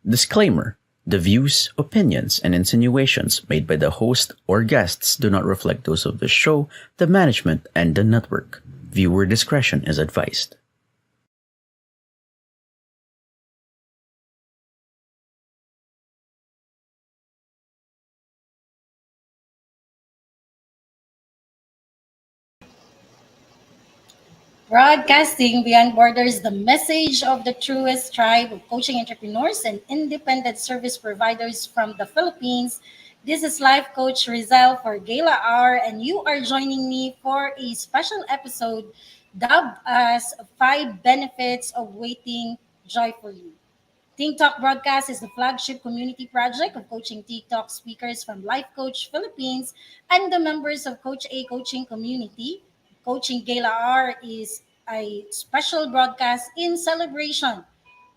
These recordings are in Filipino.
Disclaimer: the views, opinions, and insinuations made by the host or guests do not reflect those of the show, the management, and the network. Viewer discretion is advised. Broadcasting beyond borders, the message of the truest tribe of coaching entrepreneurs and independent service providers from the Philippines. This is Life Coach Rezzhel for Gala R, and you are joining me for a special episode dubbed as 5 Benefits of Waiting Joyfully. TikTok Broadcast is the flagship community project of coaching TikTok speakers from Life Coach Philippines and the members of Coach A Coaching Community. Coaching Gala R is a special broadcast in celebration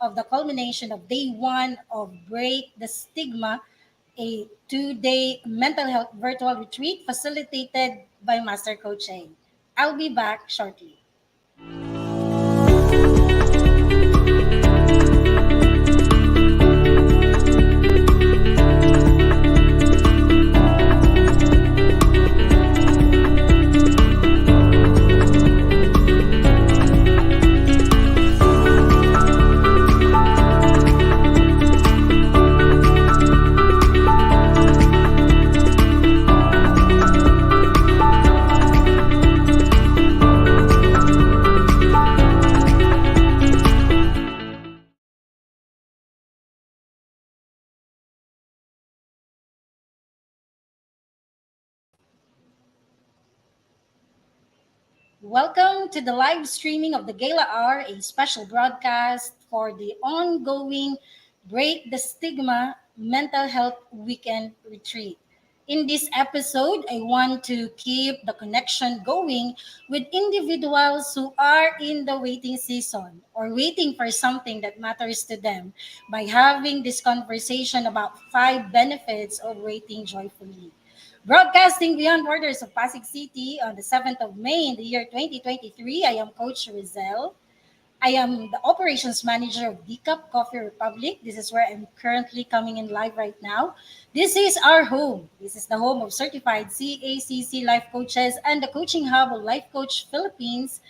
of the culmination of day one of Break the Stigma, a 2-day mental health virtual retreat facilitated by Master Coach A. I'll be back shortly. Welcome to the live streaming of the Gala R, a special broadcast for the ongoing Break the Stigma Mental Health Weekend Retreat. In this episode, I want to keep the connection going with individuals who are in the waiting season or waiting for something that matters to them by having this conversation about 5 benefits of waiting joyfully. Broadcasting beyond borders of Pasig City on the 7th of May in the year 2023, I am Coach Rezzhel. I am the operations manager of Decaf Coffee Republic. This is where I'm currently coming in live right now. This is our home. This is the home of certified CACC life coaches and the coaching hub of Life Coach Philippines.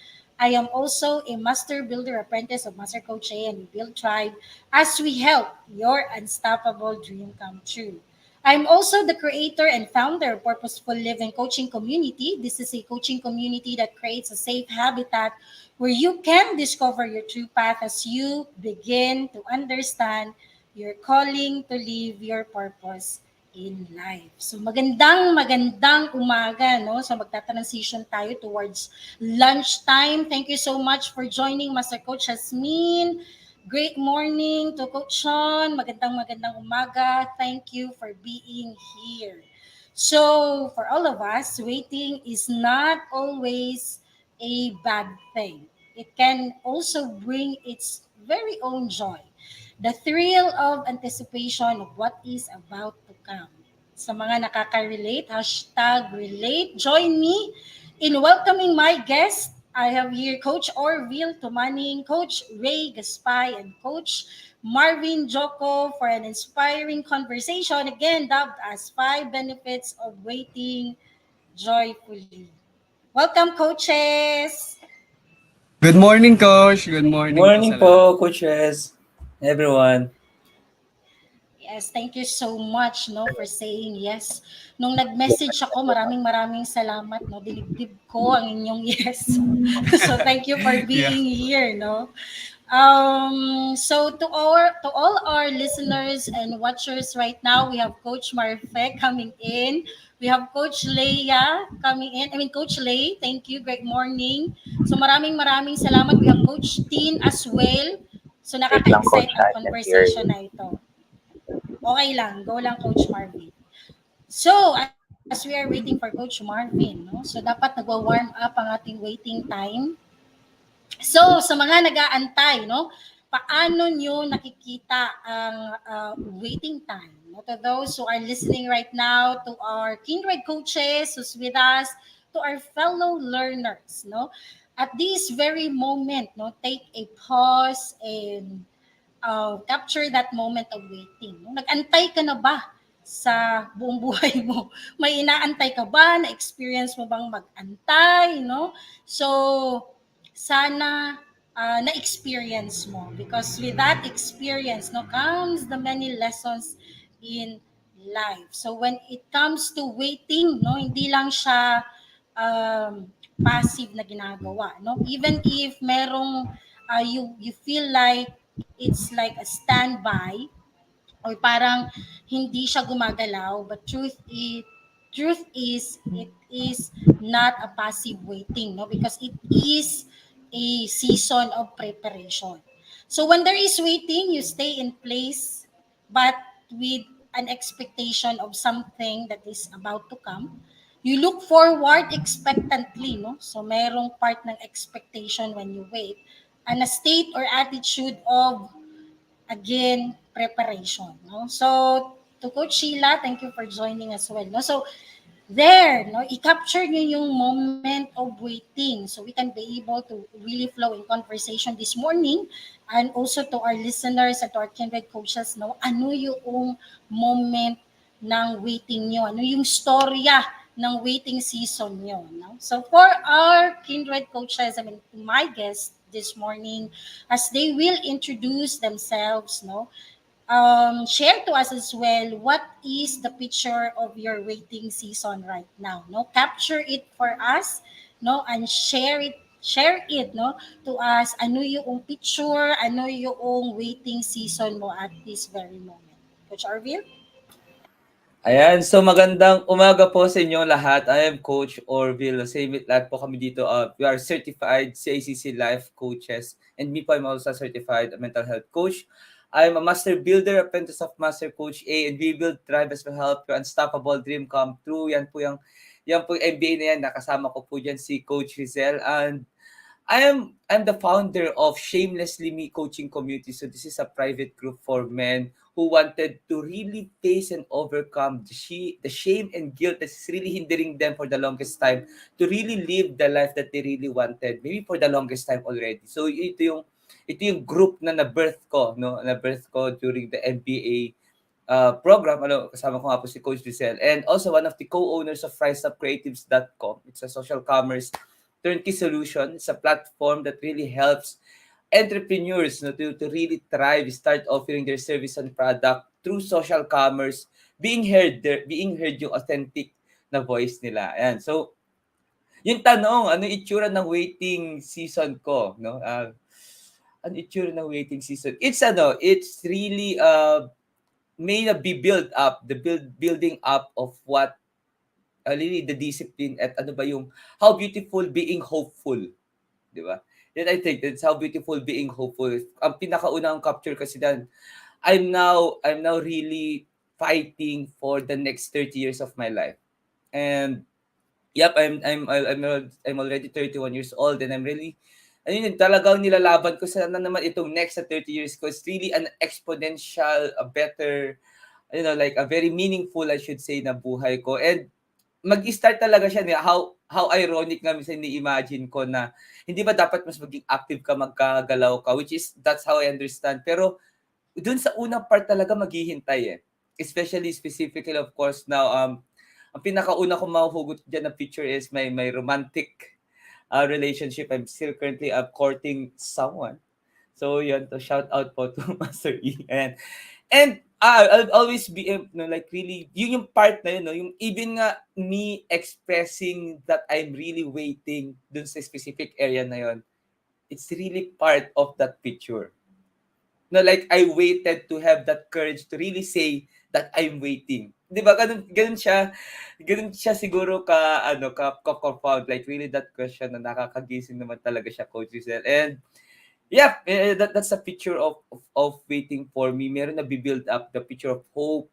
I am also a master builder apprentice of Master Coach A and we build tribe as we help your unstoppable dream come true. I'm also the creator and founder of Purposeful Living Coaching Community. This is a coaching community that creates a safe habitat where you can discover your true path as you begin to understand your calling to live your purpose in life. So magandang umaga, no? So magta-transition tayo towards lunchtime. Thank you so much for joining Master Coach Jasmine. Great morning to Coach Sean. Magandang umaga. Thank you for being here. So, for all of us, waiting is not always a bad thing. It can also bring its very own joy. The thrill of anticipation of what is about to come. Sa mga nakaka-relate, hashtag relate. Join me in welcoming my guest. I have here Coach Orvyl Tumaneng, Coach Rhey Gaspay, and Coach Marvin Joco for an inspiring conversation, again dubbed as 5 Benefits of Waiting Joyfully. Welcome, coaches! Good morning, Coach. Good morning po Morning sa lahat. po, coaches, everyone. Yes, thank you so much no for saying yes. Nung nag-message ako, maraming salamat no. Dinibdib ko ang inyong yes. So thank you for being here no. So to all our listeners and watchers right now, we have Coach Marfe coming in. We have Coach Leia coming in. Coach Lei, thank you. Great morning. So maraming salamat. We have Coach Tin as well. So nakaka-excite ang conversation na ito. Okay lang. Go lang, Coach Marvin. So, as we are waiting for Coach Marvin, no? So dapat nagwa-warm up ang ating waiting time. So, sa mga nag-aantay, no? Paano nyo nakikita ang waiting time? No? To those who are listening right now, to our kindred coaches who's with us, to our fellow learners, no? At this very moment, no, take a pause and capture that moment of waiting. No? Nag-antay ka na ba sa buong buhay mo? May inaantay ka ba? Na-experience mo bang mag-antay? No? So, sana na-experience mo. Because with that experience, no, comes the many lessons in life. So, when it comes to waiting, no, hindi lang siya passive na ginagawa. No? Even if merong you feel like it's like a standby or parang hindi siya gumagalaw, but truth is it is not a passive waiting, no, because it is a season of preparation. So when there is waiting, you stay in place but with an expectation of something that is about to come. You look forward expectantly, no? So merong part ng expectation when you wait, and a state or attitude of, again, preparation, no? So to Coach Sheila, thank you for joining as well, no? So there, no, i-capture nyo yung moment of waiting so we can be able to really flow in conversation this morning, and also to our listeners at our kindred coaches, no, ano yung moment ng waiting nyo, ano yung storya ng waiting season nyo, no? So for our kindred coaches, I mean my guests this morning, as they will introduce themselves, no, share to us as well what is the picture of your waiting season right now, no, capture it for us, no, and share it, no, to us, ano yung picture, ano yung waiting season mo at this very moment. Coach Orvyl? Ayan, so magandang umaga po sa inyo lahat. I am Coach Orvyl. Same with lahat po kami dito. We are certified CACC Life Coaches. And me po, I'm also certified mental health coach. I'm a master builder, apprentice of Master Coach A, and we build tribes to help your unstoppable dream come true. Yan po yung MBA na yan. Nakasama ko po dyan si Coach Rezzhel. And I'm the founder of Shamelessly Me Coaching Community. So this is a private group for men who wanted to really face and overcome the shame and guilt that's really hindering them for the longest time to really live the life that they really wanted, maybe for the longest time already. So ito yung group na na-birth ko, no? Na-birth ko during the MBA program. Kasama ko nga po si Coach Rezzhel, and also one of the co-owners of RiseUpCreatives.com. It's a social commerce turnkey solution. It's a platform that really helps entrepreneurs, no, to really thrive, start offering their service and product through social commerce, being heard yung authentic na voice nila. Ayan. So, yung tanong, ano itsura ng waiting season ko, no? Ano itsura ng waiting season? It's really may na be build up, building up of what really the discipline at ano ba yung how beautiful being hopeful, di ba? Then I think that's how beautiful being hopeful. Ang pinakaunang capture kasi dan, I'm now really fighting for the next 30 years of my life. And yep, I'm already 31 years old, and I'm really talagang nilalaban ko sana naman itong next 30 years ko. It's really an exponential, a better, like a very meaningful, I should say, na buhay ko. And mag-start talaga siya niya. How ironic nga minsan ni-imagine ko na hindi ba dapat mas maging active ka, magkagalaw ka, which is that's how I understand. Pero dun sa unang part talaga maghihintay eh. Especially specifically of course now ang pinakauna ko mahuhugot diyan na picture is my romantic relationship. I'm still currently courting someone. So yun, to shout out po to Master E. And I'll always be like really yung part na yun, no, yung even nga me expressing that I'm really waiting dun sa specific area na yun, it's really part of that picture. No, like I waited to have that courage to really say that I'm waiting. 'Di ba? Ganun siya siguro ka profound, like really that question na nakakagising naman talaga siya, Coach Rezzhel. And yeah, that's a picture of waiting for me. Meron na build up the picture of hope.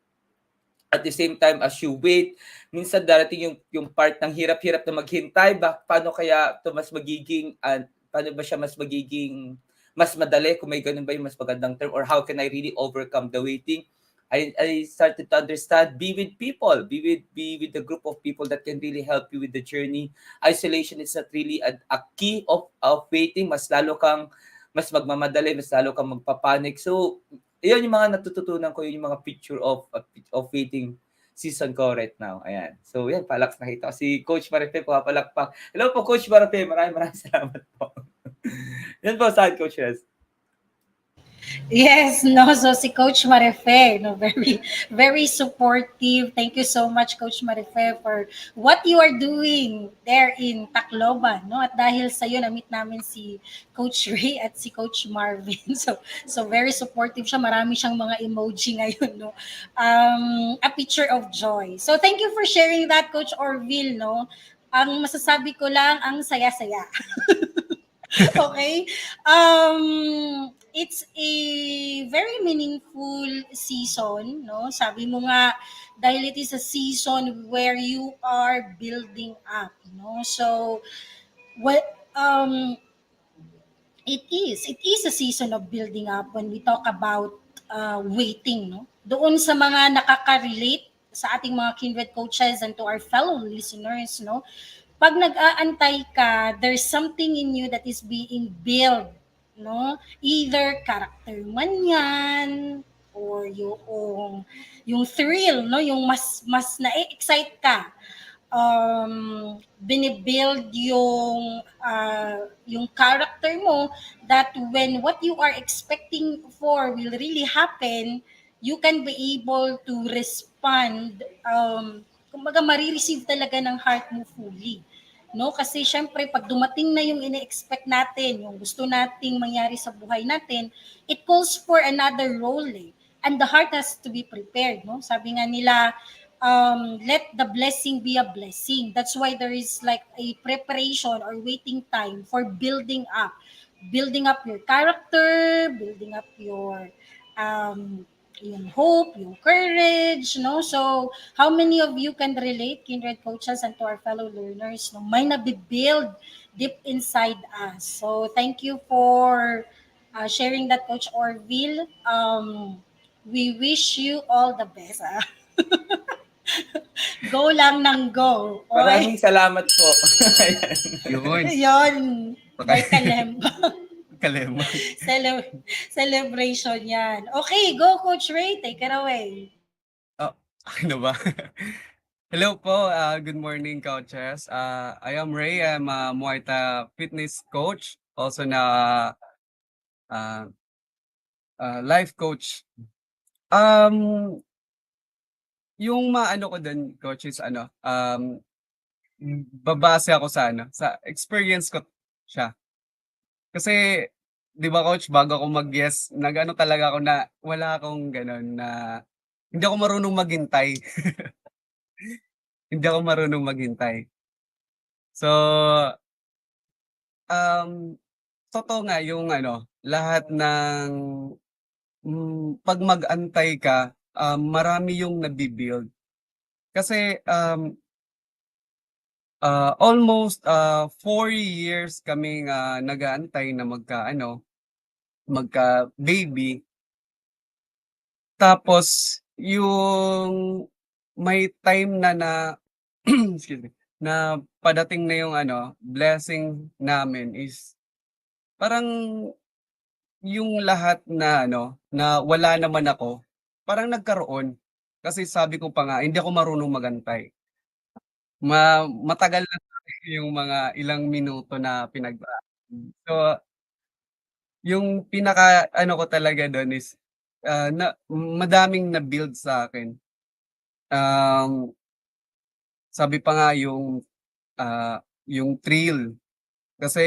At the same time, as you wait, minsan darating yung part ng hirap-hirap na maghintay. Paano kaya ito paano ba siya mas magiging mas madali, kung may ganun ba yung mas magandang term, or how can I really overcome the waiting? I started to understand, be with people, be with the group of people that can really help you with the journey. Isolation is not really a key of waiting. Mas lalo kang mas magmamadali, mas lalo kang magpapanik. So, yun yung mga natututunan ko, yun yung mga picture of waiting season ko right now. Ayan. So, yan, nakita ko si Coach Marife, papalakpak. Hello po, Coach Marife. Maraming salamat po. Yan po, saan, Coach Rez? Yes, no, so si Coach Marife, no, very, very supportive. Thank you so much, Coach Marife, for what you are doing there in Tacloban, no? At dahil sa iyo, na-meet namin si Coach Rhey at si Coach Marvin. So very supportive siya. Marami siyang mga emoji ngayon, no? A picture of joy. So thank you for sharing that, Coach Orvyl, no? Ang masasabi ko lang, ang saya-saya. Okay. It's a very meaningful season, no? Sabi mo nga, dahil it is a season where you are building up, no? So, what it is a season of building up when we talk about waiting, no? Doon sa mga nakaka-relate sa ating mga kindred coaches and to our fellow listeners, no? Pag nag-aantay ka, there's something in you that is being built, no? Either character man yan, or yung thrill, no? Yung mas na-excite ka. Binibuild yung character mo, that when what you are expecting for will really happen, you can be able to respond, kumbaga marireceive talaga ng heart mo fully, no? Kasi syempre pag dumating na yung ine-expect natin, yung gusto nating mangyari sa buhay natin, it calls for another role, and the heart has to be prepared, no? Sabi nga nila, let the blessing be a blessing. That's why there is like a preparation or waiting time for building up your character, building up yung hope, yung courage, no? So, how many of you can relate, kindred coaches, and to our fellow learners, no? May nabibuild deep inside us. So, thank you for sharing that, Coach Orvyl. We wish you all the best. Go lang ng go. Maraming salamat po. Yun. Yun. By Kalemba. Kalema. Celebration yan. Okay, go Coach Rhey. Take it away. Ano ba? Hello po. Good morning, coaches. I am Rhey. I'm a Muay Thai fitness coach. Also na life coach. Yung maano ko din, coach, is babase ako sa experience ko siya. Kasi, di ba coach, bago ako mag-guess, nag-ano talaga ako na wala akong gano'n na hindi ako marunong maghintay. Hindi ako marunong maghintay. So, totoo nga yung lahat ng 'pag mag-antay ka, marami yung nabi-build. Kasi, almost 4 years kaming nag-aantay na magka-baby. Tapos yung may time na excuse me, na padating na yung blessing namin is parang yung lahat na na wala naman ako, parang nagkaroon. Kasi sabi ko pa nga, hindi ako marunong magantay. Matagal na yung mga ilang minuto na pinagdaanan. So, yung pinaka-ano ko talaga dun is, na madaming na-build sa'kin. Sabi pa nga yung thrill. Kasi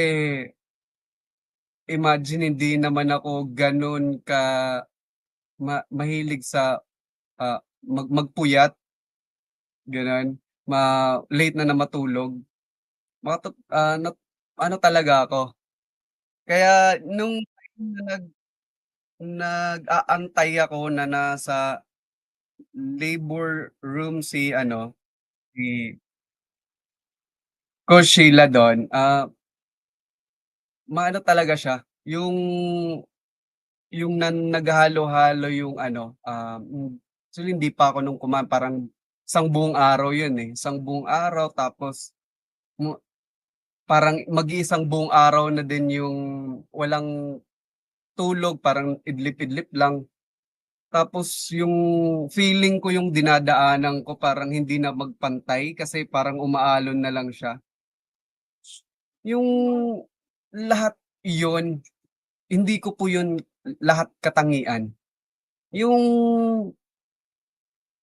imagine hindi naman ako gano'n mahilig sa, magpuyat, gano'n. Late na matulog. Ano talaga ako. Kaya nung time na nag-aantay ako na nasa labor room si Coach Sheila do'n, maano talaga siya, yung naghalo-halo yung actually hindi pa ako nung parang isang buong araw yun, isang buong araw tapos parang mag-iisang buong araw na din yung walang tulog parang idlip-idlip lang. Tapos yung feeling ko yung dinadaanan ko parang hindi na magpantay kasi parang umaalon na lang siya. Yung lahat yun, hindi ko po yun lahat katangian. Yung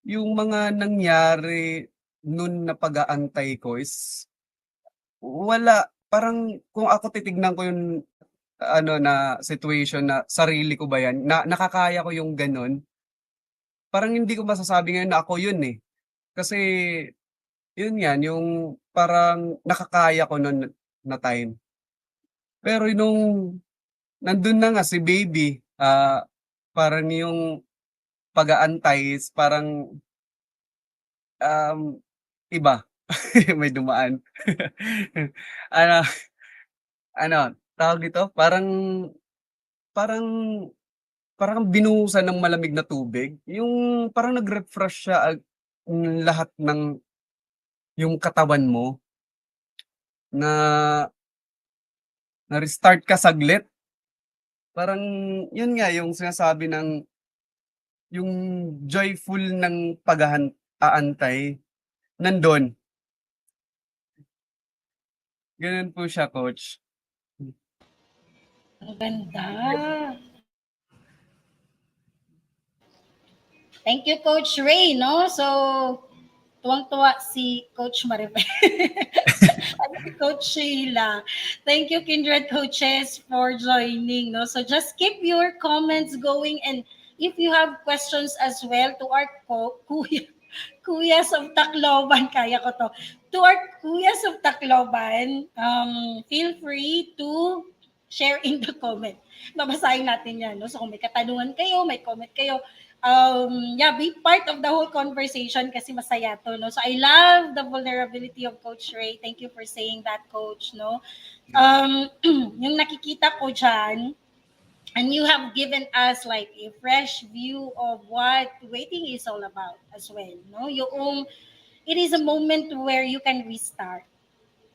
yung mga nangyari nun na pag-aantay ko is wala, parang kung ako titignan ko yung na situation na sarili ko ba yan, na nakakaya ko yung gano'n, parang hindi ko masasabi ngayon na ako yun, eh. Kasi yun yan, yung parang nakakaya ko nun na time. Pero nung nandun na nga si baby, parang yung pag-aantay is parang, iba, may dumaan. Ano ano, tawag dito, parang parang parang binuhusan ng malamig na tubig, yung parang nag-refresh siya lahat ng yung katawan mo na na-restart ka saglit. Parang yun nga yung sinasabi ng yung joyful ng aantay nandun, gano'n po siya, coach. Ang ganda. Thank you, Coach Rhey, no? So, tuwang-tuwa si Coach Maribel. At si Coach Sheila. Thank you, Kindred Coaches, for joining, no? So, just keep your comments going, and if you have questions as well to our Kuyas of Tacloban, kaya ko to. To our Kuyas of Tacloban, feel free to share in the comment. Babasahin natin yan. No? So kung may katanungan kayo, may comment kayo, yeah, be part of the whole conversation kasi masaya to. No? So I love the vulnerability of Coach Rhey. Thank you for saying that, Coach. No? Yung nakikita ko dyan, and you have given us like a fresh view of what waiting is all about as well. No? Yung, it is a moment where you can restart.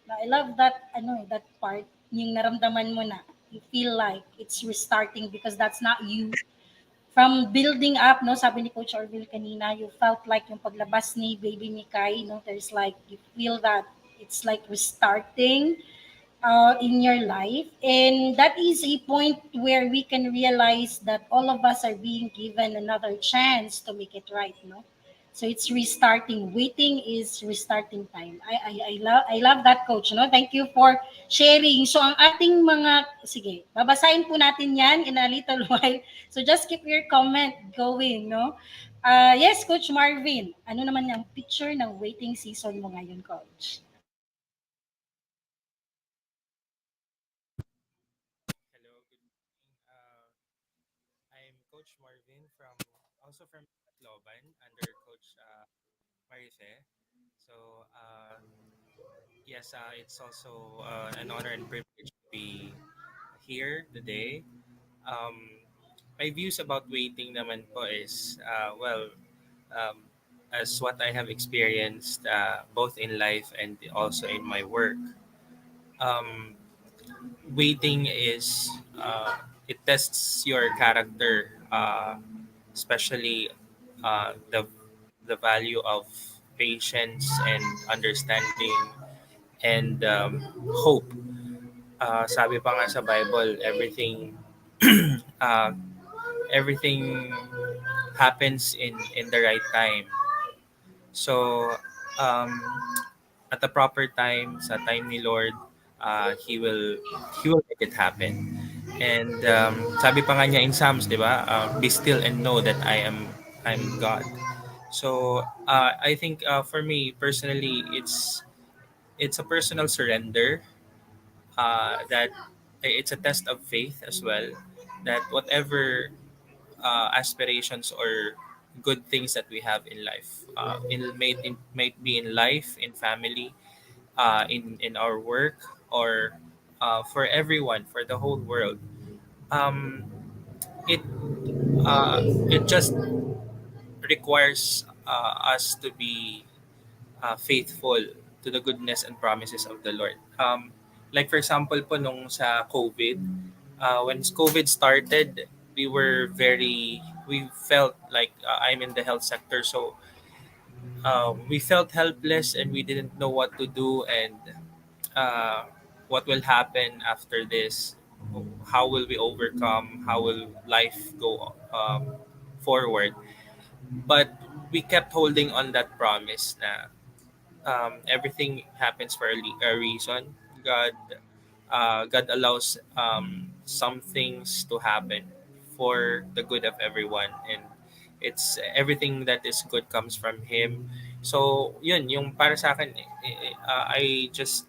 I love that that part yung naramdaman mo na you feel like it's restarting because that's not you from building up, no, sabi ni Coach Orvyl kanina, you felt like yung paglabas ni baby ni Kai, no, there's like you feel that it's like restarting in your life. And that is a point where we can realize that all of us are being given another chance to make it right, no? So it's restarting. Waiting is restarting time. I love that, coach, no? Thank you for sharing. So ang ating mga sige, babasahin po natin 'yan in a little while. So just keep your comment going, no? Yes, Coach Marvin. Ano naman ang picture ng waiting season mo ngayon, coach? Hello, good morning. I'm Coach Marvin from Tacloban under Coach Marife. So yes, it's also an honor and privilege to be here today. Um, my views about waiting naman po is um, as what I have experienced both in life and also in my work. Um, Waiting is it tests your character, especially the value of patience and understanding and hope. Sabi pa nga sa Bible, uh, everything happens in the right time. So um, at the proper time, sa time ni Lord, he will make it happen. And sabi pa nga niya in Psalms, 'di ba? Be still and know that I'm God. So I think for me personally, it's a personal surrender. That it's a test of faith as well. That whatever aspirations or good things that we have in life, might be in life, in family, in our work, or for everyone, for the whole world. Um, it it just requires us to be faithful to the goodness and promises of the Lord. Like for example po nung sa COVID, When COVID started, we felt like I'm in the health sector, so we felt helpless and we didn't know what to do and uh, what will happen after this. How will we overcome? How will life go forward? But we kept holding on that promise na everything happens for a reason. God allows some things to happen for the good of everyone, and it's everything that is good comes from Him. So yun, yung para sa akin, I just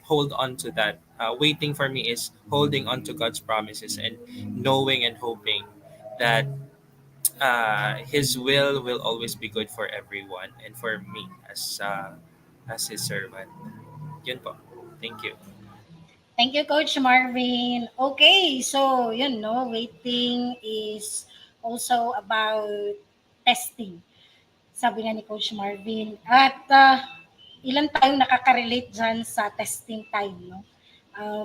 hold on to that. Waiting for me is holding on to God's promises and knowing and hoping that His will always be good for everyone and for me as His servant. Yun po. Thank you. Thank you, Coach Marvin. Okay, so yun, no, waiting is also about testing. Sabi nga ni Coach Marvin. At ilan tayong nakaka-relate dyan sa testing time, no?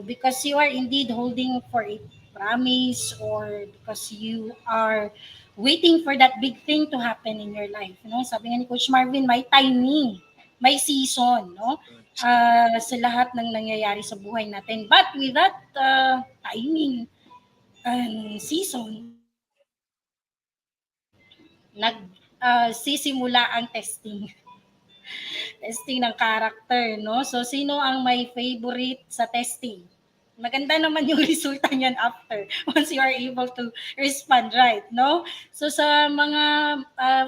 Because you are indeed holding for a promise or because you are waiting for that big thing to happen in your life, no? Sabi nga ni Coach Marvin, may timing, may season, no? Sa lahat ng nangyayari sa buhay natin. But with that timing and season, sisimula ang testing. Testing ng character, no? So, sino ang may favorite sa testing? Maganda naman yung resulta niyan after once you are able to respond right, no? So, sa mga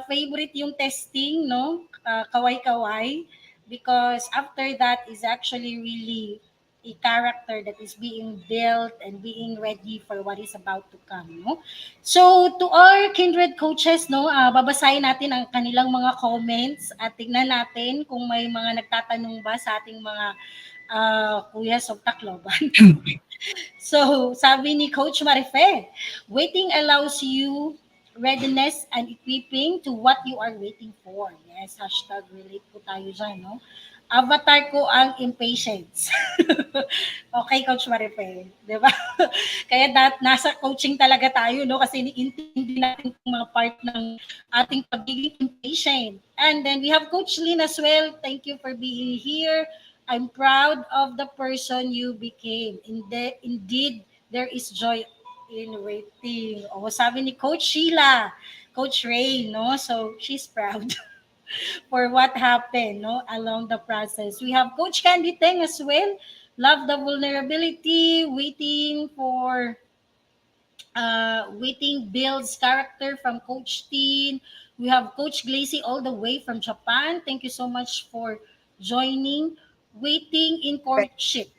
favorite yung testing, no? Kaway-kaway because after that is actually really a character that is being built and being ready for what is about to come, no? So, to our kindred coaches, no, babasahin natin ang kanilang mga comments at tignan natin kung may mga nagtatanong ba sa ating mga kuya sa Tacloban. So, sabi ni Coach Marife, waiting allows you readiness and equipping to what you are waiting for. Yes, hashtag relate po tayo dyan, no? Avatar ko ang impatience. Okay, Coach Marife. Di ba? Kaya nasa coaching talaga tayo, no? Kasi iniintindi natin yung mga part ng ating pagiging impatient. And then we have Coach Lynn as well. Thank you for being here. I'm proud of the person you became. Indeed, there is joy in waiting. O, sabi ni Coach Sheila, Coach Rhey, no? So, she's proud for what happened, no, along the process. We have Coach Candy Teng as well. Love the vulnerability, waiting builds character from Coach Teen. We have Coach Glacy all the way from Japan. Thank you so much for joining. Waiting in courtship.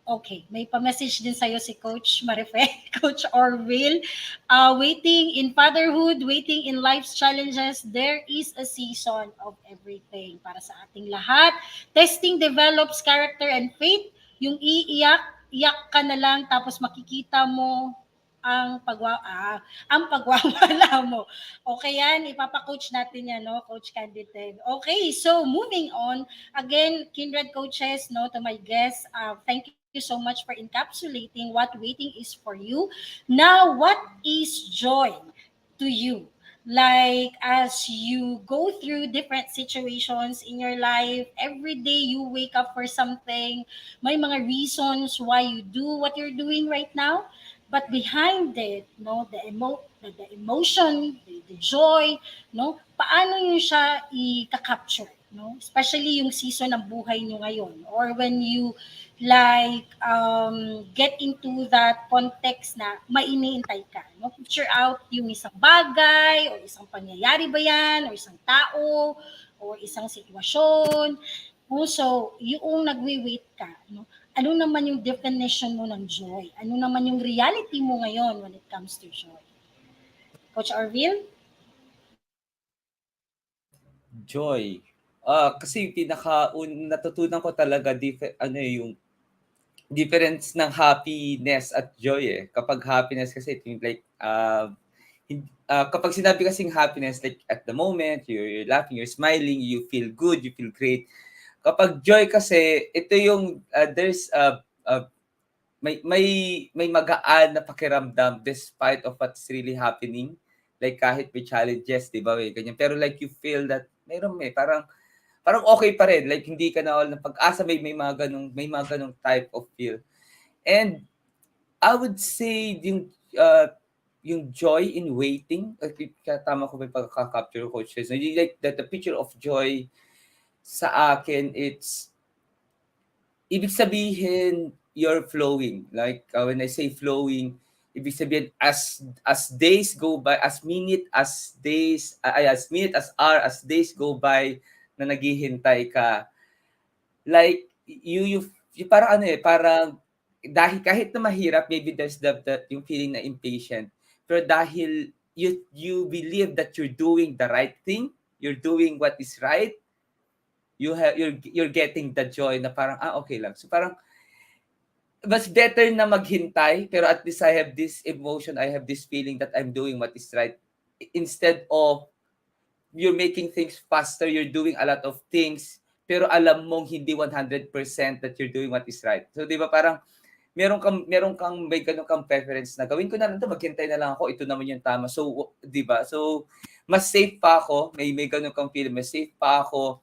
Okay, may pa-message din sa'yo si Coach Marife, Coach Orvyl. Waiting in fatherhood, waiting in life's challenges, there is a season of everything para sa ating lahat. Testing develops character and faith. Yung iyak ka na lang tapos makikita mo ang pagwawala mo. Okay yan, ipapa-coach natin yan, no, Coach Candiden. Okay, so moving on, again, kindred coaches, no, to my guests, thank you so much for encapsulating what waiting is for you. Now, what is joy to you? Like, as you go through different situations in your life, every day you wake up for something, may mga reasons why you do what you're doing right now. But behind it, no, the emotion, the joy, no, paano niyo siya i-capture, no? Especially yung season ng buhay niyo ngayon or when you like get into that context na may iniintay ka, no? Picture out yung isang bagay o isang pangyayari ba yan o isang tao o isang sitwasyon. No? So, yung nagwi-wait ka, no? Ano naman yung definition mo ng joy? Ano naman yung reality mo ngayon when it comes to joy? Coach Orvyl? Joy. Kasi natutunan ko talaga yung difference ng happiness at joy eh. Kapag happiness kasi like kapag sinabi kasing happiness, like at the moment, you're laughing, you're smiling, you feel good, you feel great. Kapag joy kasi, ito yung there's may magaan na pakiramdam despite of what's really happening. Like kahit may challenges, di ba? May ganyan. Pero like you feel that parang okay pa rin. Like hindi ka na all ng pag-asa, may mga ganung type of feel. And I would say yung joy in waiting, tama ko may pagka-capture Coach Rezzhel. Like the picture of joy sa akin, it's ibig sabihin you're flowing. Like when I say flowing, ibig sabihin as days go by, as minute as hour, as days go by na naghihintay ka. Like you parang parang dahil kahit na mahirap, maybe there's yung feeling na impatient. Pero dahil you believe that you're doing the right thing, you're doing what is right, you're getting the joy na parang okay lang. So parang mas better na maghintay, pero at least I have this emotion, I have this feeling that I'm doing what is right, instead of you're making things faster, you're doing a lot of things, pero alam mong hindi 100% that you're doing what is right. So 'di ba parang meron kang may ganun kang preference na gawin ko na lang 'to, maghintay na lang ako, ito naman yung tama. So 'di ba? So mas safe pa ako, may ganun kang feeling, mas safe pa ako.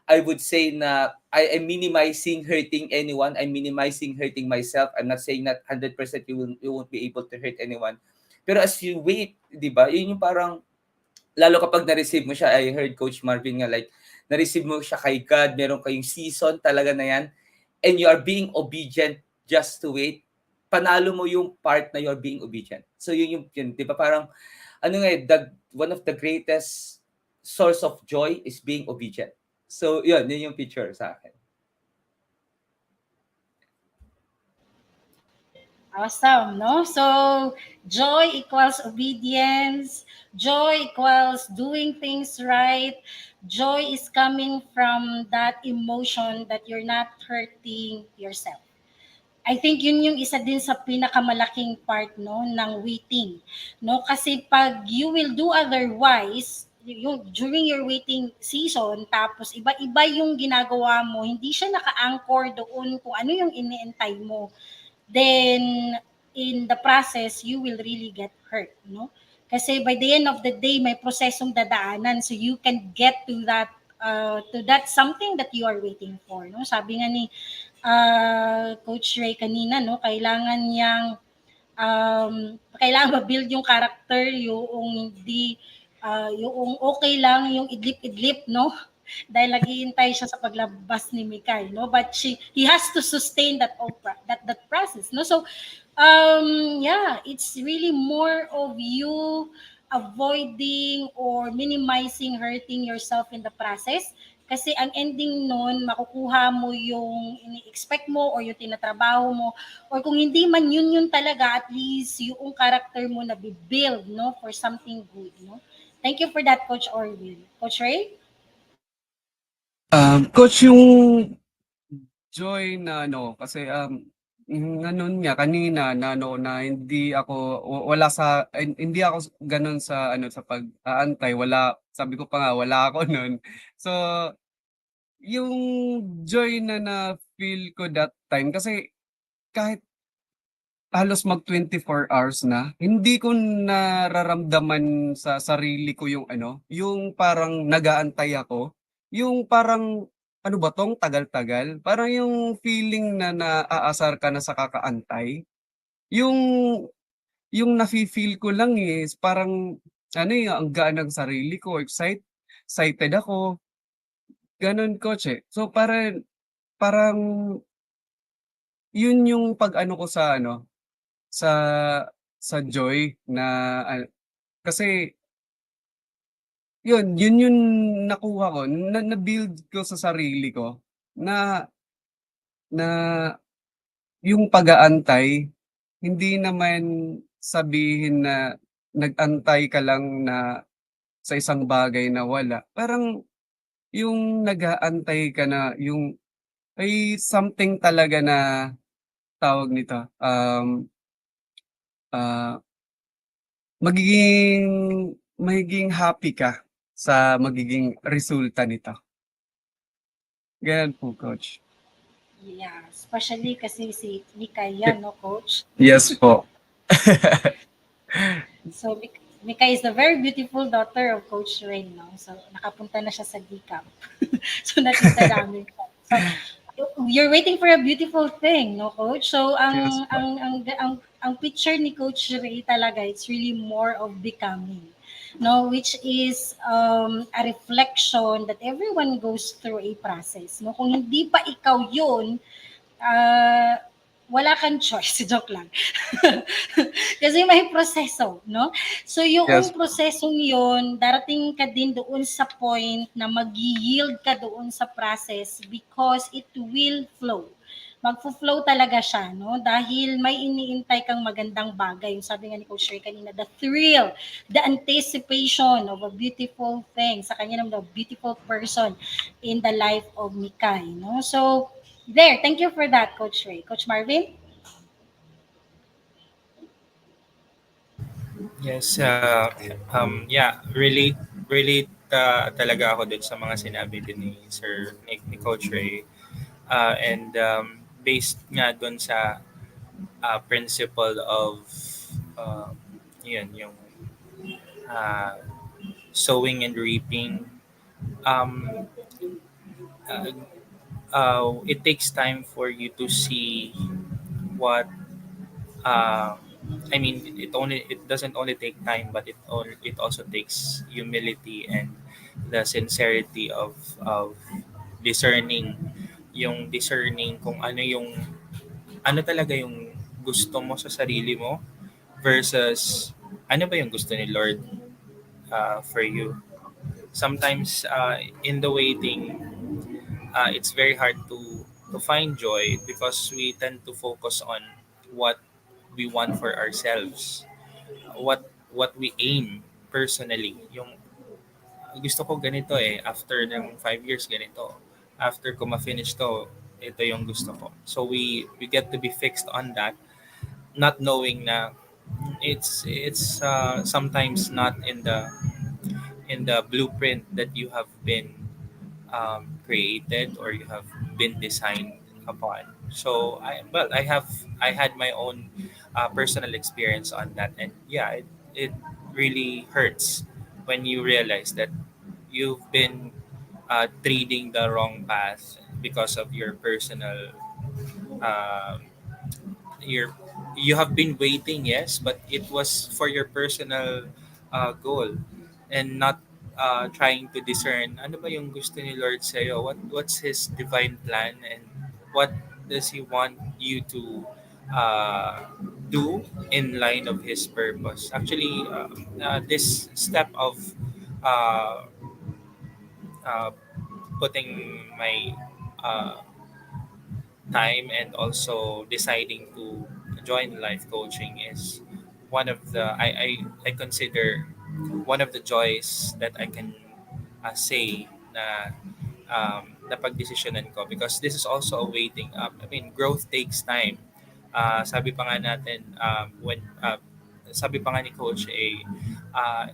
I would say na I am minimizing hurting anyone. I'm minimizing hurting myself. I'm not saying that 100% you won't be able to hurt anyone. Pero as you wait, 'di ba? Yun yung parang lalo kapag na-receive mo siya, I heard Coach Marvin nga like na-receive mo siya kay God, meron kayong season talaga na yan, and you are being obedient just to wait. Panalo mo yung part na you're being obedient. So yun, 'di ba? Parang one of the greatest source of joy is being obedient. So, yun yung picture sa akin. Awesome, no? So, joy equals obedience. Joy equals doing things right. Joy is coming from that emotion that you're not hurting yourself. I think yun yung isa din sa pinakamalaking part no ng waiting, no? Kasi pag you will do otherwise, yung during your waiting season tapos iba-iba yung ginagawa mo, hindi siya naka-anchor doon kung ano yung iniintay mo, then in the process you will really get hurt, no? Kasi by the end of the day may prosesong dadaanan so you can get to that something that you are waiting for, no? Sabi nga ni Coach Rhey kanina, no, kailangan ma-build yung character, yung hindi yung okay lang yung idlip-idlip, no? Dahil naghihintay siya sa paglabas ni Mikay, no? But he has to sustain that process, no? So yeah, it's really more of you avoiding or minimizing hurting yourself in the process. Kasi ang ending nun, makukuha mo yung ini-expect mo or yung tinatrabaho mo. Or kung hindi man yun talaga, at least yung character mo na build, no, for something good, no. Thank you for that, Coach Orvyl. Coach Rhey? Coach, yung joy na kasi ganun nga kanina na hindi ako wala hindi ako ganun sa sa pag-aantay, sabi ko pa nga wala ako nun. So yung joy na feel ko that time kasi kahit halos mag 24 hours na, hindi ko nararamdaman sa sarili ko yung yung parang nag-aantay ako, yung parang ano ba 'tong tagal-tagal, parang yung feeling na naaasar ka na sa kakaantay, yung nafi-feel ko lang is parang ang gaan ng sarili ko, excited ako, gano'n Coach, eh. So parang yun yung pag-ano ko sa sa joy na kasi yun yung nakuha ko, na-build ko sa sarili ko na na yung pag-aantay, hindi naman sabihin na nag-antay ka lang na sa isang bagay na wala. Parang yung nag-aantay ka na yung ay something talaga na tawag nito, ah magiging happy ka sa magiging resulta nito. Ganun po, Coach. Yeah, especially kasi si Mika yan, no, Coach? Yes po. So, Mika is the very beautiful daughter of Coach Ray, no? So, nakapunta na siya sa DCAP. So, nakita namin siya. So, you're waiting for a beautiful thing, no, Coach? So, Yes po. ang picture ni Coach Ray talaga, it's really more of becoming, no, which is a reflection that everyone goes through a process, no? Kung hindi pa ikaw yun, ah, wala kang choice, joke lang. Kasi may proseso, no? So Yes yung po. prosesong yun, darating ka din doon sa point na mag-yield ka doon sa process because it will flow. Magfo-flow talaga siya, no? Dahil may iniintay kang magandang bagay. Yung sabi nga ni Coach Ray kanina, the thrill, the anticipation of a beautiful thing sa kanya naman, a beautiful person in the life of Mikay, no? So, there, thank you for that, Coach Ray. Coach Marvin? Yes, yeah, relate talaga ako dun sa mga sinabi din ni Sir ni Coach Ray. And based nga dun sa principle of uh, yun, yung uh, sowing and reaping, um, uh, it takes time for you to see what uh, I mean, it doesn't only take time, but it also takes humility and the sincerity of discerning, yung discerning kung ano talaga yung gusto mo sa sarili mo versus ano ba yung gusto ni Lord for you. Sometimes in the waiting, it's very hard to find joy because we tend to focus on what we want for ourselves, what we aim personally. Yung gusto ko ganito after ng 5 years ganito. After ko ma-finish to, ito yung gusto ko. So we get to be fixed on that, not knowing na it's sometimes not in the blueprint that you have been created or you have been designed upon. So I had my own personal experience on that, and yeah, it really hurts when you realize that you've been treading the wrong path because of your personal um, your you have been waiting, yes, but it was for your personal goal and not trying to discern ano ba yung gusto ni Lord sa'yo, what's his divine plan, and what does he want you to uh, do in line of his purpose. Actually, this step of uh, uh, putting my uh, time and also deciding to join life coaching is one of the I consider one of the joys that I can say na napagdesisyonan ko, because this is also a waiting up. I mean, growth takes time. Sabi pa nga natin when sabi pa nga ni Coach uh,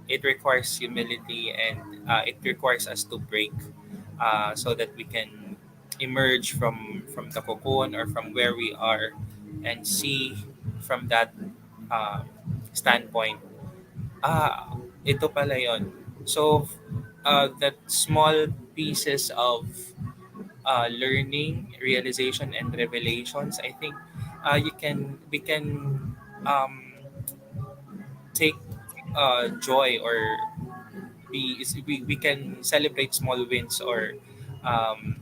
it requires humility, and it requires us to break so that we can emerge from the cocoon or from where we are and see from that uh, standpoint, ito pala yon. So that small pieces of learning, realization, and revelations, I think we can take joy, or we can celebrate small wins, or um,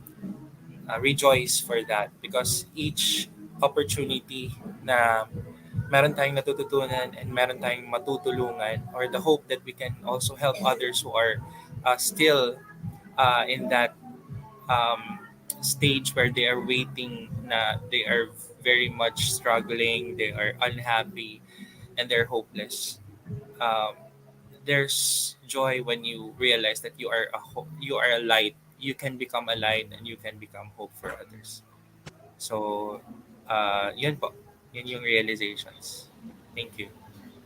rejoice for that, because each opportunity na meron tayong natututunan and meron tayong matutulungan, or the hope that we can also help others who are still in that stage where they are waiting, na they are very much struggling, they are unhappy, and they're hopeless. um, there's joy when you realize that you are a light. You can become a light, and you can become hope for others. So, yun po. Yun yung realizations. Thank you.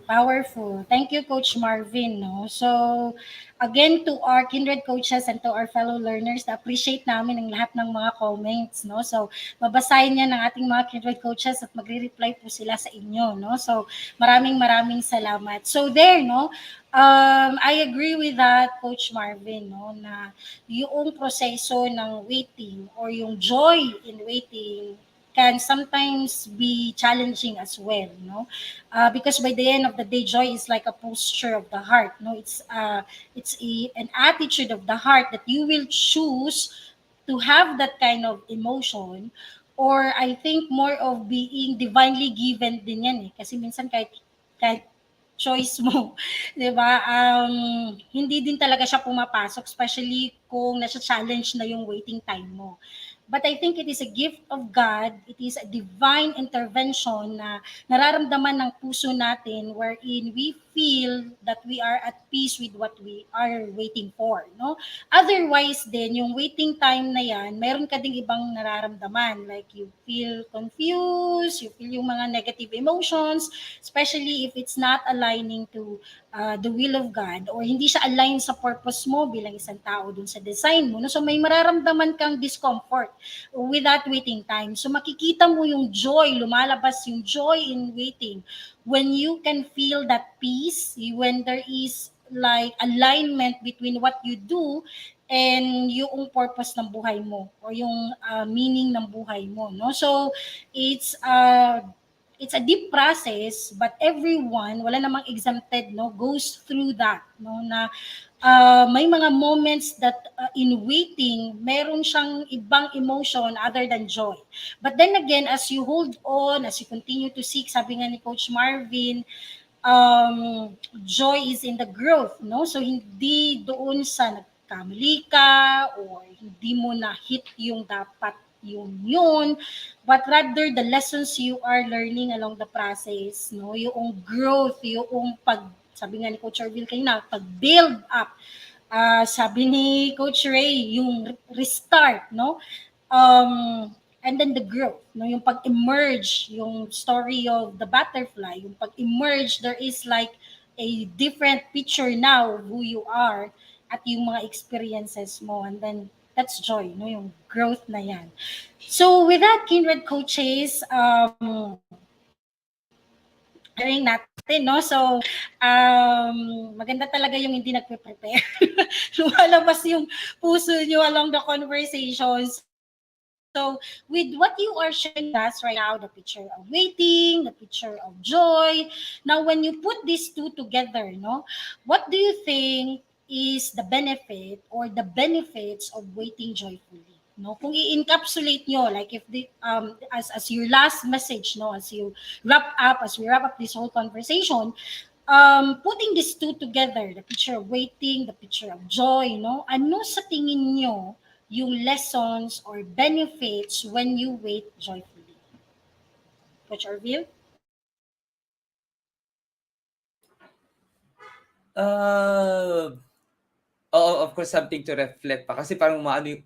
Powerful. Thank you, Coach Marvin. No? So, again, to our kindred coaches and to our fellow learners, na-appreciate namin ang lahat ng mga comments. No? So, babasahin yan ng ating mga kindred coaches at magre-reply po sila sa inyo. No? So, maraming salamat. So, there, no? I agree with that, Coach Marvin, no? Na yung proseso ng waiting or yung joy in waiting can sometimes be challenging as well, no? Because by the end of the day, joy is like a posture of the heart, no? An attitude of the heart that you will choose to have that kind of emotion, or I think more of being divinely given din yan eh. Kasi minsan kahit choice mo, 'di ba? Hindi din talaga siya pumapasok, especially kung nasa challenge na yung waiting time mo. But I think it is a gift of God. It is a divine intervention na nararamdaman ng puso natin wherein we feel that we are at peace with what we are waiting for, no? Otherwise din, yung waiting time na yan, meron ka ding ibang nararamdaman. Like you feel confused, you feel yung mga negative emotions, especially if it's not aligning to the will of God or hindi siya align sa purpose mo bilang isang tao dun sa design mo. No? So may mararamdaman kang discomfort with that waiting time. So makikita mo yung joy, lumalabas yung joy in waiting when you can feel that peace, when there is like alignment between what you do and yung purpose ng buhay mo or yung meaning ng buhay mo, no? So it's a deep process, but everyone, wala namang exempted, no, goes through that, no, na may mga moments that in waiting, meron siyang ibang emotion other than joy. But then again, as you hold on, as you continue to seek, sabi nga ni Coach Marvin, joy is in the growth, no? So hindi doon sa nagkamali ka or hindi mo na hit yung dapat yun, but rather the lessons you are learning along the process, no? Yung growth, yung sabi nga ni Coach Orvyl kanina, pag-build up. Sabi ni Coach Rhey, yung restart, no? And then the growth, no? Yung pag-emerge, yung story of the butterfly, yung pag-emerge, there is like a different picture now of who you are at yung mga experiences mo. And then that's joy, no? Yung growth na yan. So with that, kindred coaches, sharing natin, no? So, maganda talaga yung hindi nagpe-prepare. Lumalabas yung puso nyo along the conversation. So, with what you are sharing with us right now, the picture of waiting, the picture of joy, now when you put these two together, no, what do you think is the benefit or the benefits of waiting joyfully? No, kung i-encapsulate nyo, like if the as your last message, no, as we wrap up this whole conversation, putting these two together, the picture of waiting, the picture of joy, no, ano sa tingin nyo yung lessons or benefits when you wait joyfully? Coach Orvyl? Of course, something to reflect pa. Kasi parang maano yung,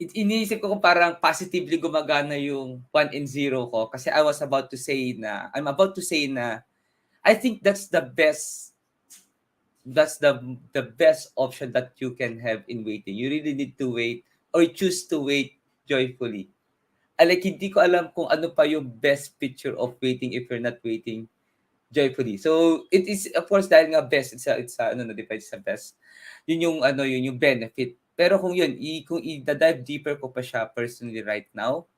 iniisip ko kung parang positively gumagana yung 1 and 0 ko. Kasi I'm about to say na, I think that's the best, the best option that you can have in waiting. You really need to wait or choose to wait joyfully. Like, hindi ko alam kung ano pa yung best picture of waiting if you're not waiting joyfully. So it is, of course, dahil nga best, it's a na-define sa best. Yun yung benefit. Pero kung yun, kung i-dive deeper ko pa siya personally right now,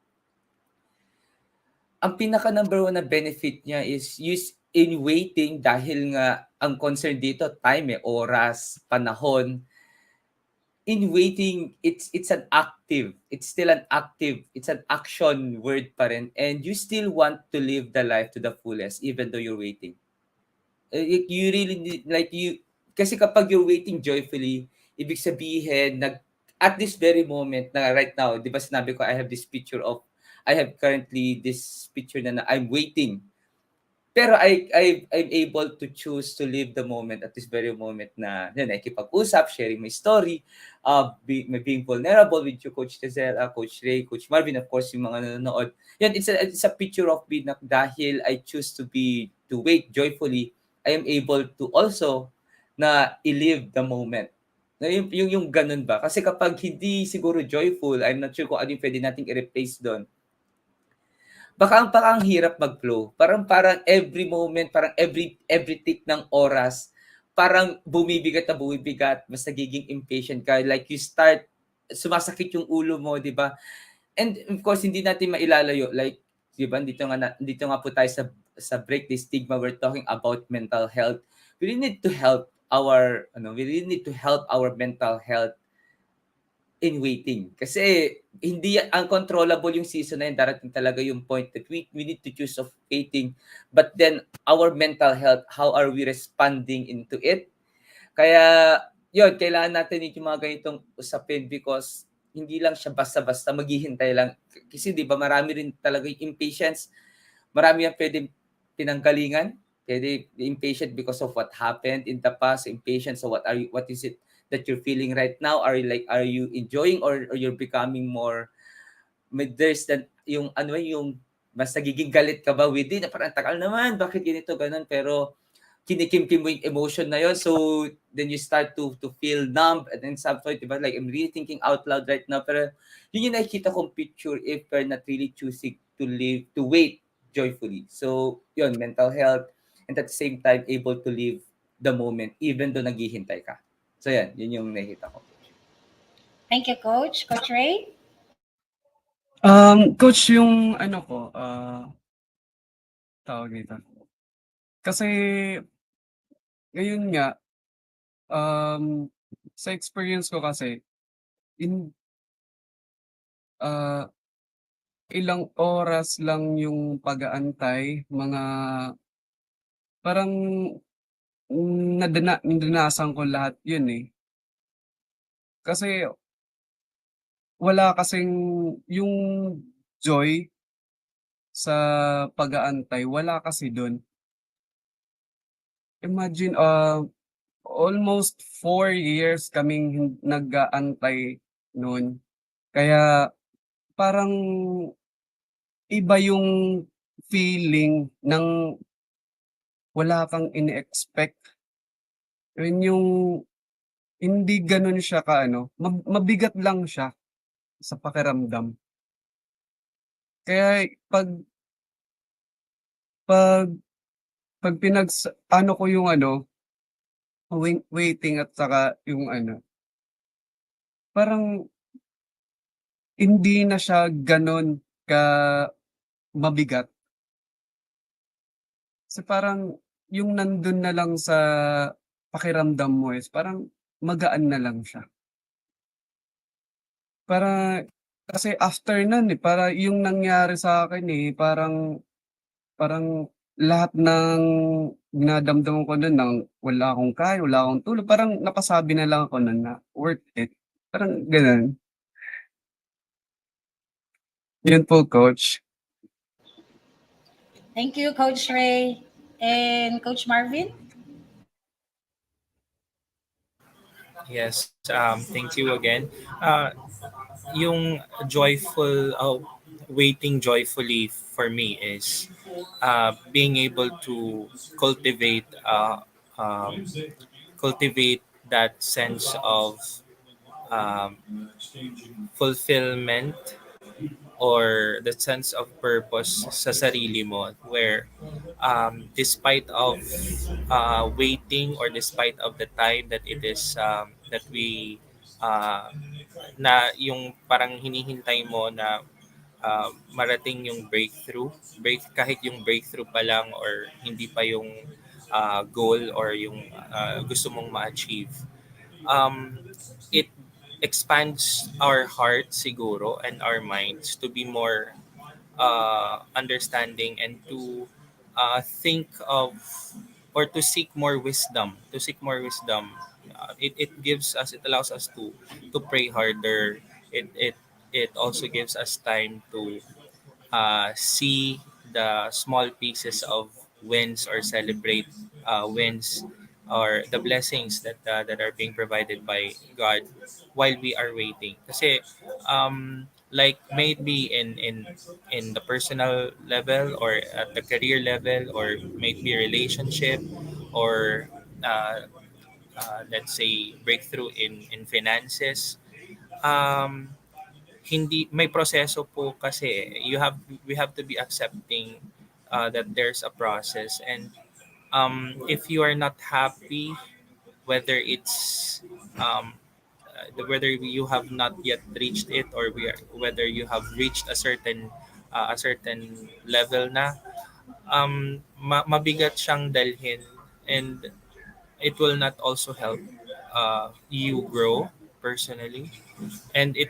ang pinaka number one na benefit niya is use in waiting dahil nga ang concern dito, time oras, panahon. In waiting, it's an active. It's still an active. It's an action word pa rin. And you still want to live the life to the fullest even though you're waiting. You really need, kasi kapag you're waiting joyfully, ibig sabihin, at this very moment na right now, di ba sinabi ko, I have currently this picture na I'm waiting. Pero I'm able to choose to live the moment at this very moment na yun, nakikipag-usap, sharing my story, being vulnerable with you, Coach Rezzhel, Coach Rhey, Coach Marvin, of course, yung mga nanonood. Yan, it's a picture of me na dahil I choose to wait joyfully, I am able to also na i-live the moment. Na yung ganun ba? Kasi kapag hindi siguro joyful, I'm not sure kung ano yung pwede nating i-replace doon. Baka ang hirap mag-flow. Parang every moment, parang every tick ng oras, parang bumibigat na bumibigat, mas nagiging impatient ka. Like you start, sumasakit yung ulo mo, di ba? And of course, hindi natin mailalayo. Like, di ba, dito nga po tayo sa break the stigma, we're talking about mental health. We really need to help our mental health in waiting. Kasi hindi uncontrollable yung season na yun. Darating talaga yung point that we need to choose of waiting. But then, our mental health, how are we responding into it? Kaya, yun, kailangan natin yung mga ganitong usapin because hindi lang siya basta-basta maghihintay lang. Kasi di ba marami rin talaga yung impatience. Marami yung pwedeng pinanggalingan. Pwede impatient because of what happened in the past, impatient. So what is it that you're feeling right now? Are you enjoying or you're becoming more, there's that yung yung mas nagiging galit ka ba within, parang takal naman, bakit ganito, ganun, pero kinikimkim mo yung emotion na yun. So, then you start to feel numb and then some point, diba? Like, I'm really thinking out loud right now. Pero, yun yung nakikita kong picture if we're not really choosing to wait joyfully. So, yun, mental health, and at the same time, able to live the moment even though naghihintay ka. So, yun yung nakikita ko. Thank you, Coach. Coach Rhey? Coach, yung tawag dito. Kasi, ngayon nga, sa experience ko kasi, ah, ilang oras lang yung pag-aantay, mga parang naranasan ko lahat yun eh. Kasi wala kasing yung joy sa pag-aantay, wala kasi dun. Imagine, almost 4 years kaming nag-aantay nun. Kaya parang iba yung feeling ng wala kang ini-expect. Yun yung hindi gano'n siya mabigat lang siya sa pakiramdam. Kaya 'pag 'pag ko yung waiting at saka yung parang hindi na siya gano'n ka mabigat. Kasi parang yung nandun na lang sa pakiramdam mo is parang magaan na lang siya. Para kasi after nun, para yung nangyari sa'kin, parang parang lahat ng dinadamdam ko nun ng wala akong kaya, wala akong tulog, parang napasabi na lang ako nun na worth it, parang gano'n. Yun po, Coach. Thank you, Coach Rhey. And Coach Marvin? Yes, thank you again. Yung joyful, waiting joyfully for me is being able to cultivate um, cultivate that sense of um, fulfillment or the sense of purpose sa sarili mo where despite of waiting or despite of the time that it is that we uh, na yung parang hinihintay mo na marating yung kahit yung breakthrough pa lang or hindi pa yung goal or yung gusto mong ma-achieve, um, it expands our heart siguro and our minds to be more understanding and to think of or to seek more wisdom. It allows us to pray harder. It also gives us time to see the small pieces of wins or celebrate wins or the blessings that are being provided by God while we are waiting. Kasi like maybe in the personal level or at the career level or maybe relationship or uh, let's say breakthrough in finances, um, hindi may proseso po kasi we have to be accepting that there's a process, and if you are not happy, whether it's whether you have not yet reached it or whether you have reached a certain level na, mabigat siyang dalhin, and it will not also help you grow personally. And it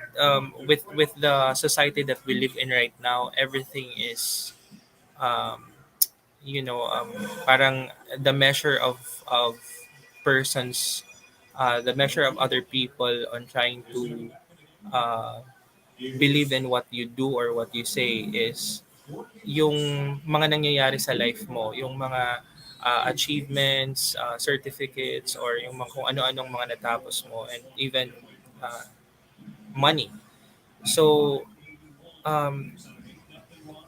with the society that we live in right now, everything is um, parang the measure of persons, the measure of other people on trying to uh, believe in what you do or what you say is yung mga nangyayari sa life mo, yung mga achievements, certificates, or yung mga kung ano-anong mga natapos mo, and even uh, money. So um,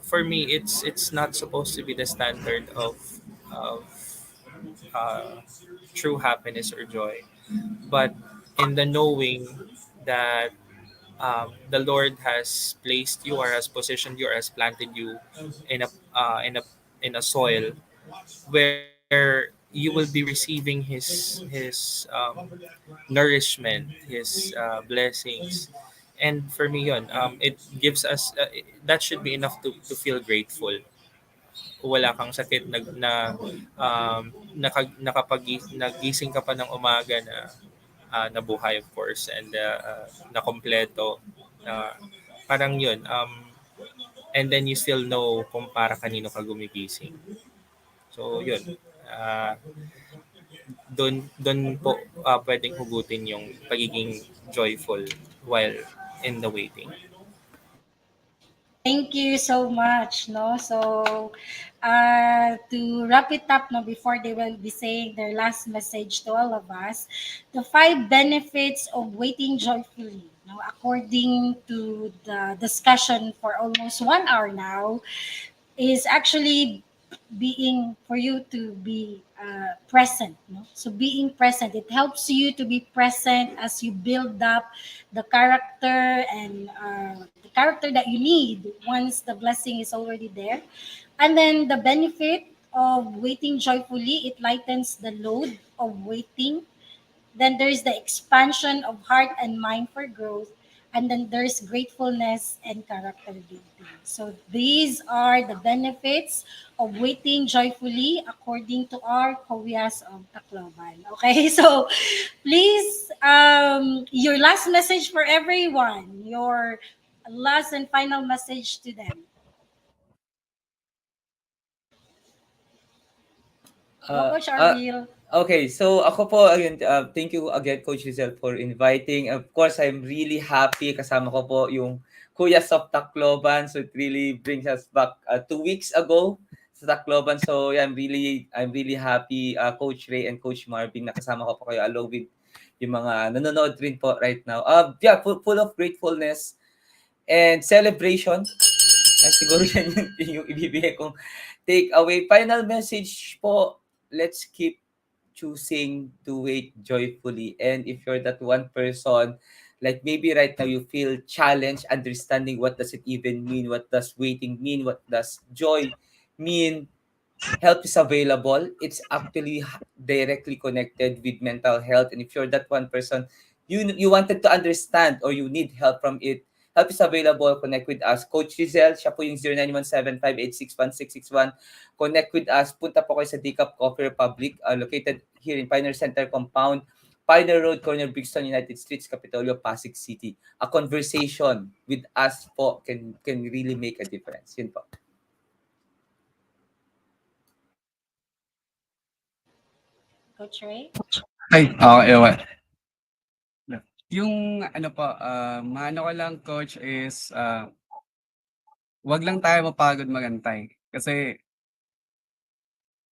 for me, it's not supposed to be the standard of uh, true happiness or joy, but in the knowing that the Lord has placed you or has positioned you or has planted you in a uh, in a in a soil where you will be receiving his nourishment, his blessings. And for me, yun, it gives us that should be enough to feel grateful. Wala kang sakit nagising ka pa ng umaga na nabuhay, of course, and na kompleto, na parang yun, and then you still know kung para kanino ka gumigising. So yun, uh, doon po pwedeng hugutin yung pagiging joyful while in the waiting. Thank you so much. No, so to wrap it up, no, before they will be saying their last message to all of us, the 5 benefits of waiting joyfully. No, according to the discussion for almost 1 hour now, is actually being for you to be present, no? So being present, it helps you to be present as you build up the character and the character that you need once the blessing is already there. And then the benefit of waiting joyfully, it lightens the load of waiting. Then there's the expansion of heart and mind for growth. And then there's gratefulness and character building. So these are the benefits of waiting joyfully according to our Kowias of Tacloban. Okay, so please, your last message for everyone, your last and final message to them. Go, Uh, Coach uh, Orvyl. okay, so ako po, again, thank you again, Coach Rezzhel, for inviting. Of course, I'm really happy. Kasama ko po yung Kuya of Tacloban. So it really brings us back 2 weeks ago sa Tacloban. So yeah, I'm really happy, Coach Rhey and Coach Marvin, nakasama ko po kayo along with yung mga nanonood rin po right now. Yeah, full of gratefulness and celebration. Siguro yan yung ibibigay kong take away. Final message po, let's keep choosing to wait joyfully. And if you're that one person, like maybe right now you feel challenged understanding what does it even mean, what does waiting mean, what does joy mean, help is available. It's actually directly connected with mental health. And if you're that one person, you wanted to understand or you need help from it, help is available. Connect with us. Coach Rezzhel, siya po yung 0917-586-1661. Connect with us. Punta po kayo sa Decaf Coffee Republic, located here in Pioneer Center Compound, Pioneer Road, corner Brixton, United Streets, Capitolio, Pasig City. A conversation with us po can really make a difference. Yun po. Coach Rhey. Ay, okay, okay. Yung ano po, maano ko lang, coach, is wag lang tayo mapagod magantay. Kasi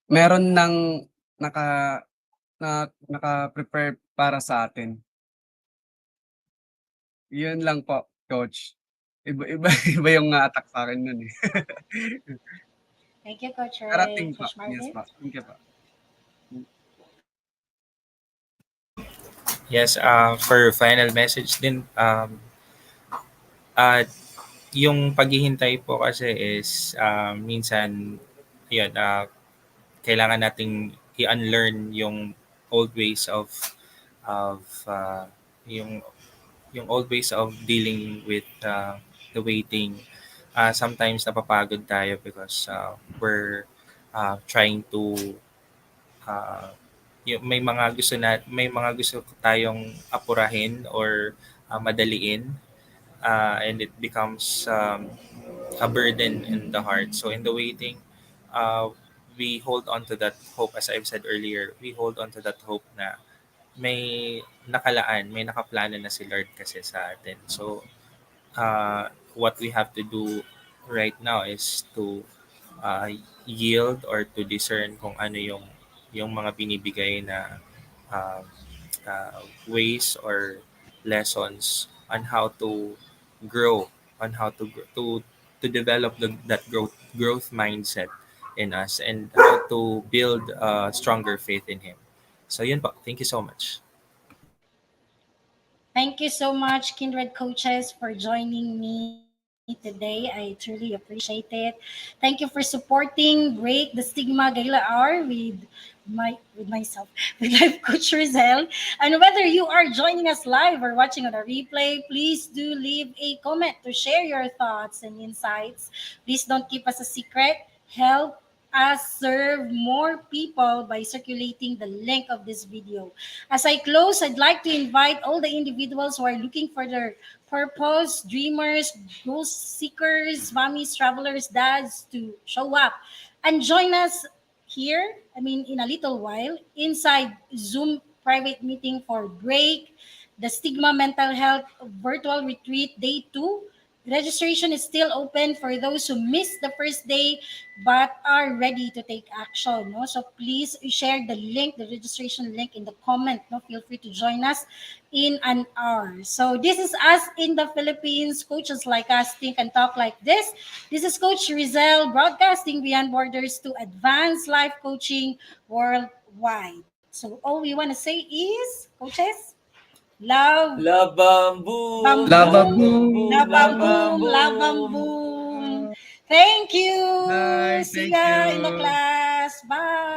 meron ng naka-prepare para sa atin. Yun lang po, coach. Iba iba yung attack sa akin nun, eh. Thank you, Coach Ray. Darating po, Coach yes Marvin? po, thank you po. Yes, for final message din, yung paghihintay po kasi is minsan, yun, kailangan nating i-unlearn yung old ways of yung old ways of dealing with the waiting. Sometimes napapagod tayo because we're trying to may mga gusto tayong apurahin or madaliin, and it becomes a burden in the heart. So in the waiting, uh, we hold on to that hope. As I've said earlier, we hold on to that hope na may nakaplano na si Lord kasi sa atin. So what we have to do right now is to uh, yield or to discern kung ano yung mga binibigay na uh, ways or lessons on how to grow, on how to develop that growth mindset in us, and how to build a stronger faith in Him. So yun po. Thank you so much. Thank you so much, Kindred Coaches, for joining me today. I truly appreciate it. Thank you for supporting Break the Stigma Gala Hour with myself, with Life Coach Rezzhel. And whether you are joining us live or watching on a replay, please do leave a comment to share your thoughts and insights. Please don't keep us a secret. Help us serve more people by circulating the link of this video. As I close, I'd like to invite all the individuals who are looking for their purpose, dreamers, goal seekers, mommies, travelers, dads to show up and join us here, in a little while, inside Zoom private meeting for Break, the Stigma Mental Health Virtual Retreat Day 2. Registration is still open for those who missed the first day but are ready to take action. No? So please share the link, the registration link in the comment. No? Feel free to join us in an hour. So this is us in the Philippines. Coaches like us think and talk like this. This is Coach Rezzhel broadcasting beyond borders to advance life coaching worldwide. So all we want to say is, coaches, love, Labang boom, Laba labang boom! boom, labang labang boom. boom. Thank you. Bye, See thank ya in the you! class. Bye.